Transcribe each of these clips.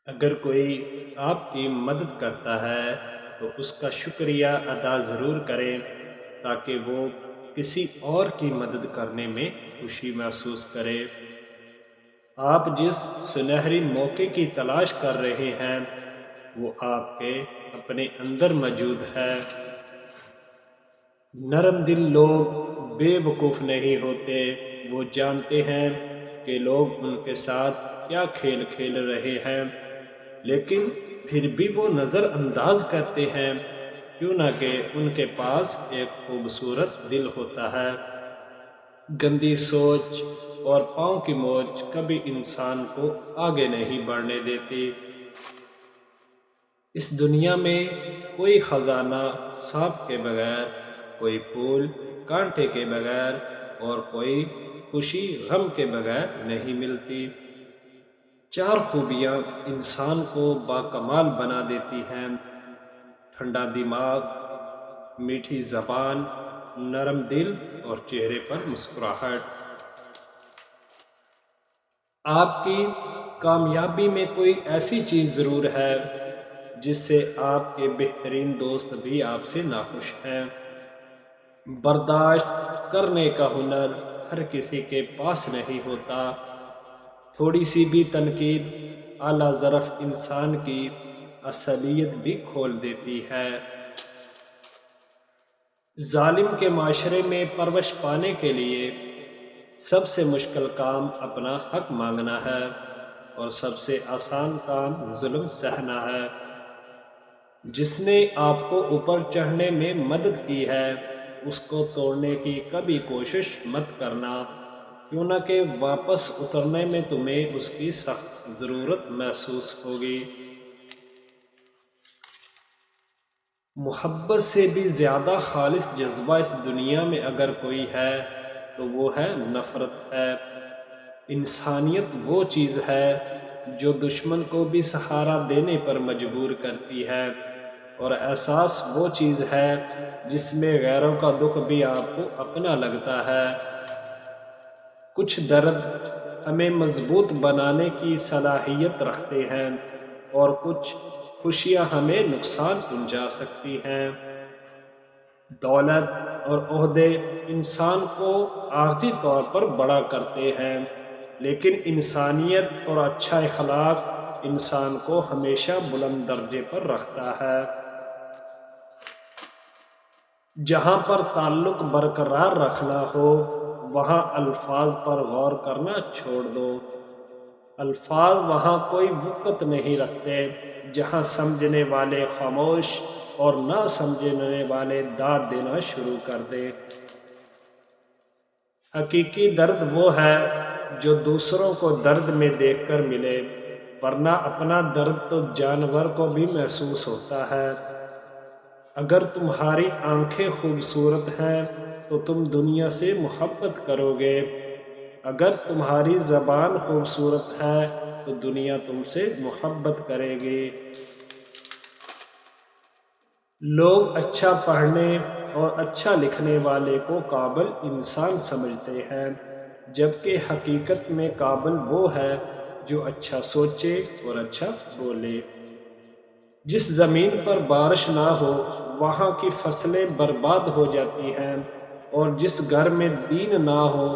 اگر کوئی آپ کی مدد کرتا ہے تو اس کا شکریہ ادا ضرور کریں تاکہ وہ کسی اور کی مدد کرنے میں خوشی محسوس کرے۔ آپ جس سنہری موقع کی تلاش کر رہے ہیں وہ آپ کے اپنے اندر موجود ہے۔ نرم دل لوگ بے وقوف نہیں ہوتے، وہ جانتے ہیں کہ لوگ ان کے ساتھ کیا کھیل کھیل رہے ہیں، لیکن پھر بھی وہ نظر انداز کرتے ہیں، کیوں نہ کہ ان کے پاس ایک خوبصورت دل ہوتا ہے۔ گندی سوچ اور پاؤں کی موچ کبھی انسان کو آگے نہیں بڑھنے دیتی۔ اس دنیا میں کوئی خزانہ سانپ کے بغیر، کوئی پھول کانٹے کے بغیر اور کوئی خوشی غم کے بغیر نہیں ملتی۔ چار خوبیاں انسان کو باکمال بنا دیتی ہیں: ٹھنڈا دماغ، میٹھی زبان، نرم دل اور چہرے پر مسکراہٹ۔ آپ کی کامیابی میں کوئی ایسی چیز ضرور ہے جس سے آپ کے بہترین دوست بھی آپ سے ناخوش ہیں۔ برداشت کرنے کا ہنر ہر کسی کے پاس نہیں ہوتا۔ تھوڑی سی بھی تنقید اعلیٰ ظرف انسان کی اصلیت بھی کھول دیتی ہے۔ ظالم کے معاشرے میں پرورش پانے کے لیے سب سے مشکل کام اپنا حق مانگنا ہے اور سب سے آسان کام ظلم سہنا ہے۔ جس نے آپ کو اوپر چڑھنے میں مدد کی ہے اس کو توڑنے کی کبھی کوشش مت کرنا، کیوں نہ کہ واپس اترنے میں تمہیں اس کی سخت ضرورت محسوس ہوگی۔ محبت سے بھی زیادہ خالص جذبہ اس دنیا میں اگر کوئی ہے تو وہ ہے نفرت ہے۔ انسانیت وہ چیز ہے جو دشمن کو بھی سہارا دینے پر مجبور کرتی ہے، اور احساس وہ چیز ہے جس میں غیروں کا دکھ بھی آپ کو اپنا لگتا ہے۔ کچھ درد ہمیں مضبوط بنانے کی صلاحیت رکھتے ہیں اور کچھ خوشیاں ہمیں نقصان پہنچا سکتی ہیں۔ دولت اور عہدے انسان کو عارضی طور پر بڑا کرتے ہیں، لیکن انسانیت اور اچھا اخلاق انسان کو ہمیشہ بلند درجے پر رکھتا ہے۔ جہاں پر تعلق برقرار رکھنا ہو وہاں الفاظ پر غور کرنا چھوڑ دو۔ الفاظ وہاں کوئی وقت نہیں رکھتے۔ جہاں سمجھنے والے خاموش اور نہ سمجھنے والے داد دینا شروع کر دے۔ حقیقی درد وہ ہے جو دوسروں کو درد میں دیکھ کر ملے، ورنہ اپنا درد تو جانور کو بھی محسوس ہوتا ہے۔ اگر تمہاری آنکھیں خوبصورت ہیں تو تم دنیا سے محبت کرو گے، اگر تمہاری زبان خوبصورت ہے تو دنیا تم سے محبت کرے گی۔ لوگ اچھا پڑھنے اور اچھا لکھنے والے کو قابل انسان سمجھتے ہیں، جبکہ حقیقت میں قابل وہ ہے جو اچھا سوچے اور اچھا بولے۔ جس زمین پر بارش نہ ہو وہاں کی فصلیں برباد ہو جاتی ہیں، اور جس گھر میں دین نہ ہو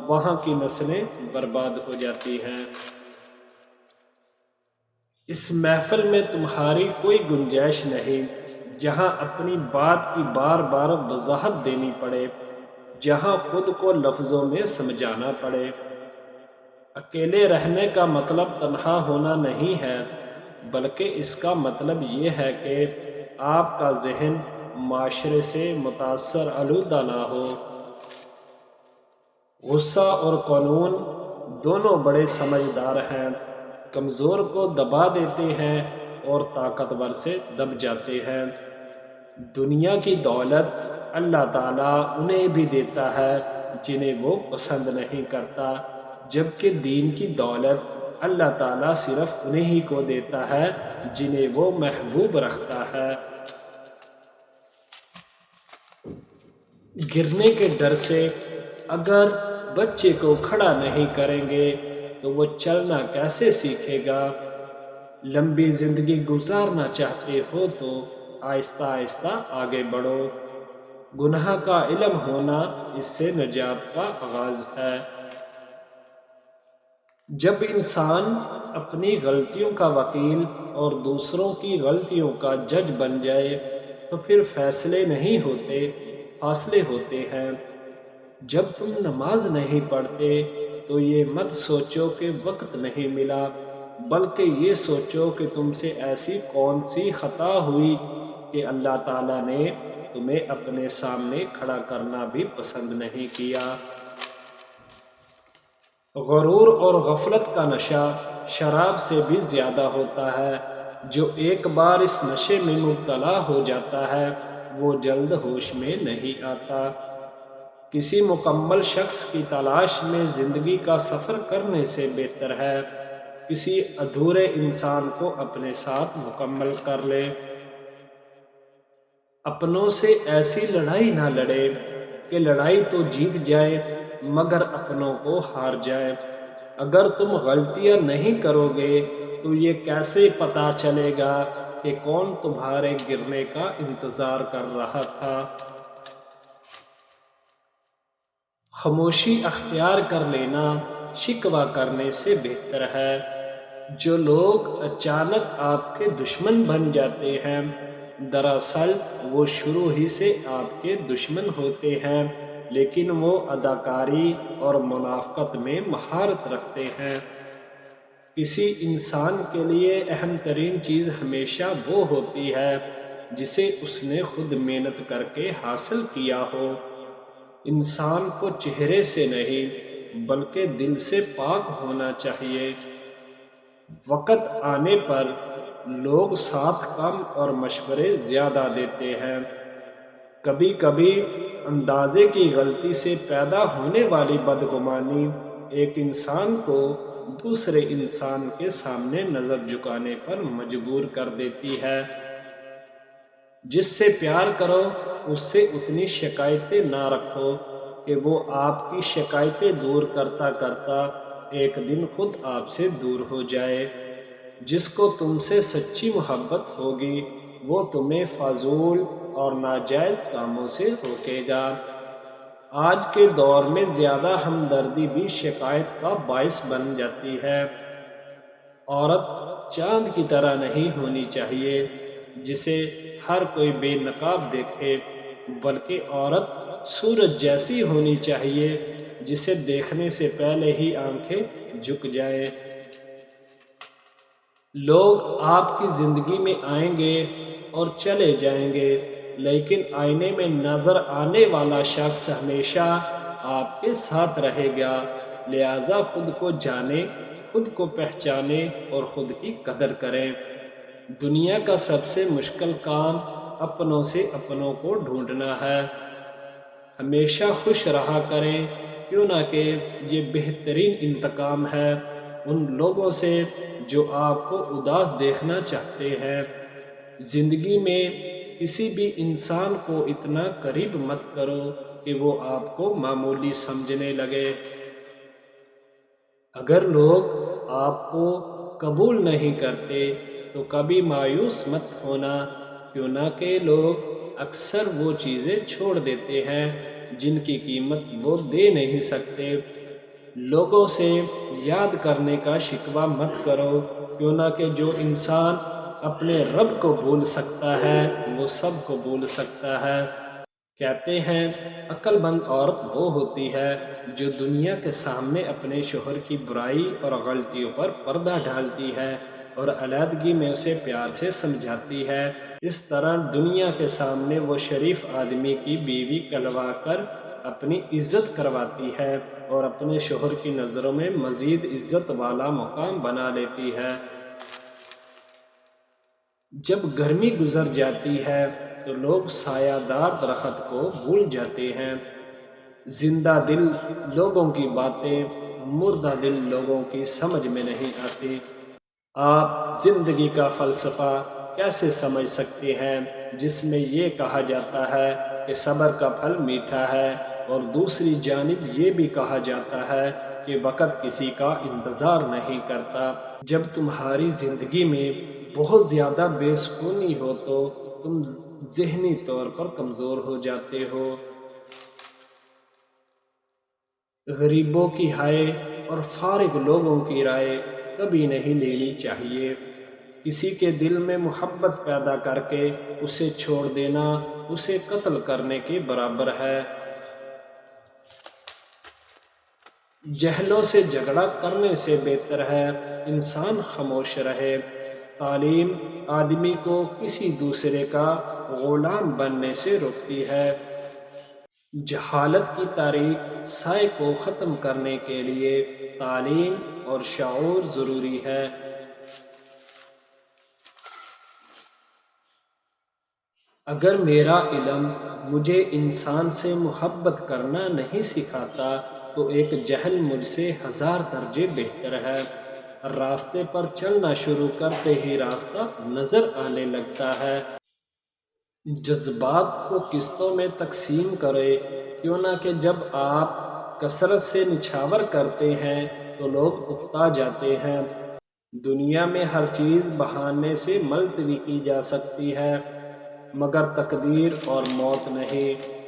وہاں کی نسلیں برباد ہو جاتی ہیں۔ اس محفل میں تمہاری کوئی گنجائش نہیں جہاں اپنی بات کی بار بار وضاحت دینی پڑے، جہاں خود کو لفظوں میں سمجھانا پڑے۔ اکیلے رہنے کا مطلب تنہا ہونا نہیں ہے، بلکہ اس کا مطلب یہ ہے کہ آپ کا ذہن معاشرے سے متاثر آلودہ نہ ہو۔ غصہ اور قانون دونوں بڑے سمجھدار ہیں، کمزور کو دبا دیتے ہیں اور طاقتور سے دب جاتے ہیں۔ دنیا کی دولت اللہ تعالیٰ انہیں بھی دیتا ہے جنہیں وہ پسند نہیں کرتا، جبکہ دین کی دولت اللہ تعالیٰ صرف انہیں کو دیتا ہے جنہیں وہ محبوب رکھتا ہے۔ گرنے کے ڈر سے اگر بچے کو کھڑا نہیں کریں گے تو وہ چلنا کیسے سیکھے گا؟ لمبی زندگی گزارنا چاہتے ہو تو آہستہ آہستہ آگے بڑھو۔ گناہ کا علم ہونا اس سے نجات کا آغاز ہے۔ جب انسان اپنی غلطیوں کا وکیل اور دوسروں کی غلطیوں کا جج بن جائے تو پھر فیصلے نہیں ہوتے، فاصلے ہوتے ہیں۔ جب تم نماز نہیں پڑھتے تو یہ مت سوچو کہ وقت نہیں ملا، بلکہ یہ سوچو کہ تم سے ایسی کون سی خطا ہوئی کہ اللہ تعالیٰ نے تمہیں اپنے سامنے کھڑا کرنا بھی پسند نہیں کیا۔ غرور اور غفلت کا نشہ شراب سے بھی زیادہ ہوتا ہے۔ جو ایک بار اس نشے میں مبتلا ہو جاتا ہے وہ جلد ہوش میں نہیں آتا۔ کسی مکمل شخص کی تلاش میں زندگی کا سفر کرنے سے بہتر ہے کسی ادھورے انسان کو اپنے ساتھ مکمل کر لے۔ اپنوں سے ایسی لڑائی نہ لڑے کہ لڑائی تو جیت جائے مگر اپنوں کو ہار جائے۔ اگر تم غلطیاں نہیں کرو گے تو یہ کیسے پتہ چلے گا کہ کون تمہارے گرنے کا انتظار کر رہا تھا۔ خاموشی اختیار کر لینا شکوہ کرنے سے بہتر ہے۔ جو لوگ اچانک آپ کے دشمن بن جاتے ہیں دراصل وہ شروع ہی سے آپ کے دشمن ہوتے ہیں، لیکن وہ اداکاری اور منافقت میں مہارت رکھتے ہیں۔ کسی انسان کے لیے اہم ترین چیز ہمیشہ وہ ہوتی ہے جسے اس نے خود محنت کر کے حاصل کیا ہو۔ انسان کو چہرے سے نہیں بلکہ دل سے پاک ہونا چاہیے۔ وقت آنے پر لوگ ساتھ کم اور مشورے زیادہ دیتے ہیں۔ کبھی کبھی اندازے کی غلطی سے پیدا ہونے والی بدگمانی ایک انسان کو دوسرے انسان کے سامنے نظر جھکانے پر مجبور کر دیتی ہے۔ جس سے پیار کرو اس سے اتنی شکایتیں نہ رکھو کہ وہ آپ کی شکایتیں دور کرتا کرتا ایک دن خود آپ سے دور ہو جائے۔ جس کو تم سے سچی محبت ہوگی وہ تمہیں فضول اور ناجائز کاموں سے روکے گا۔ آج کے دور میں زیادہ ہمدردی بھی شکایت کا باعث بن جاتی ہے۔ عورت چاند کی طرح نہیں ہونی چاہیے جسے ہر کوئی بے نقاب دیکھے، بلکہ عورت سورج جیسی ہونی چاہیے جسے دیکھنے سے پہلے ہی آنکھیں جھک جائیں۔ لوگ آپ کی زندگی میں آئیں گے اور چلے جائیں گے، لیکن آئینے میں نظر آنے والا شخص ہمیشہ آپ کے ساتھ رہے گا۔ لہٰذا خود کو جانیں، خود کو پہچانیں اور خود کی قدر کریں۔ دنیا کا سب سے مشکل کام اپنوں سے اپنوں کو ڈھونڈنا ہے۔ ہمیشہ خوش رہا کریں، کیوں نہ کہ یہ بہترین انتقام ہے ان لوگوں سے جو آپ کو اداس دیکھنا چاہتے ہیں۔ زندگی میں کسی بھی انسان کو اتنا قریب مت کرو کہ وہ آپ کو معمولی سمجھنے لگے۔ اگر لوگ آپ کو قبول نہیں کرتے تو کبھی مایوس مت ہونا، کیوں نہ کہ لوگ اکثر وہ چیزیں چھوڑ دیتے ہیں جن کی قیمت وہ دے نہیں سکتے۔ لوگوں سے یاد کرنے کا شکوہ مت کرو، کیوں نہ کہ جو انسان اپنے رب کو بھول سکتا ہے وہ سب کو بھول سکتا ہے۔ کہتے ہیں عقل مند عورت وہ ہوتی ہے جو دنیا کے سامنے اپنے شوہر کی برائی اور غلطیوں پر پردہ ڈالتی ہے اور علیحدگی میں اسے پیار سے سمجھاتی ہے۔ اس طرح دنیا کے سامنے وہ شریف آدمی کی بیوی کہلوا کر اپنی عزت کرواتی ہے اور اپنے شوہر کی نظروں میں مزید عزت والا مقام بنا لیتی ہے۔ جب گرمی گزر جاتی ہے تو لوگ سایہ دار درخت کو بھول جاتے ہیں۔ زندہ دل لوگوں کی باتیں مردہ دل لوگوں کی سمجھ میں نہیں آتی۔ آپ زندگی کا فلسفہ کیسے سمجھ سکتے ہیں جس میں یہ کہا جاتا ہے کہ صبر کا پھل میٹھا ہے اور دوسری جانب یہ بھی کہا جاتا ہے کہ وقت کسی کا انتظار نہیں کرتا۔ جب تمہاری زندگی میں بہت زیادہ بے سکونی ہو تو تم ذہنی طور پر کمزور ہو جاتے ہو۔ غریبوں کی ہائے اور فارغ لوگوں کی رائے کبھی نہیں لینی چاہیے۔ کسی کے دل میں محبت پیدا کر کے اسے چھوڑ دینا اسے قتل کرنے کے برابر ہے۔ جہلوں سے جھگڑا کرنے سے بہتر ہے انسان خاموش رہے۔ تعلیم آدمی کو کسی دوسرے کا غلام بننے سے روکتی ہے۔ جہالت کی تاریک سائے کو ختم کرنے کے لیے تعلیم اور شعور ضروری ہے۔ اگر میرا علم مجھے انسان سے محبت کرنا نہیں سکھاتا تو ایک جہل مجھ سے 1000 درجے بہتر ہے۔ راستے پر چلنا شروع کرتے ہی راستہ نظر آنے لگتا ہے۔ جذبات کو قسطوں میں تقسیم کرے، کیوں نہ کہ جب آپ کثرت سے نچھاور کرتے ہیں تو لوگ اکتا جاتے ہیں۔ دنیا میں ہر چیز بہانے سے ملتوی کی جا سکتی ہے مگر تقدیر اور موت نہیں۔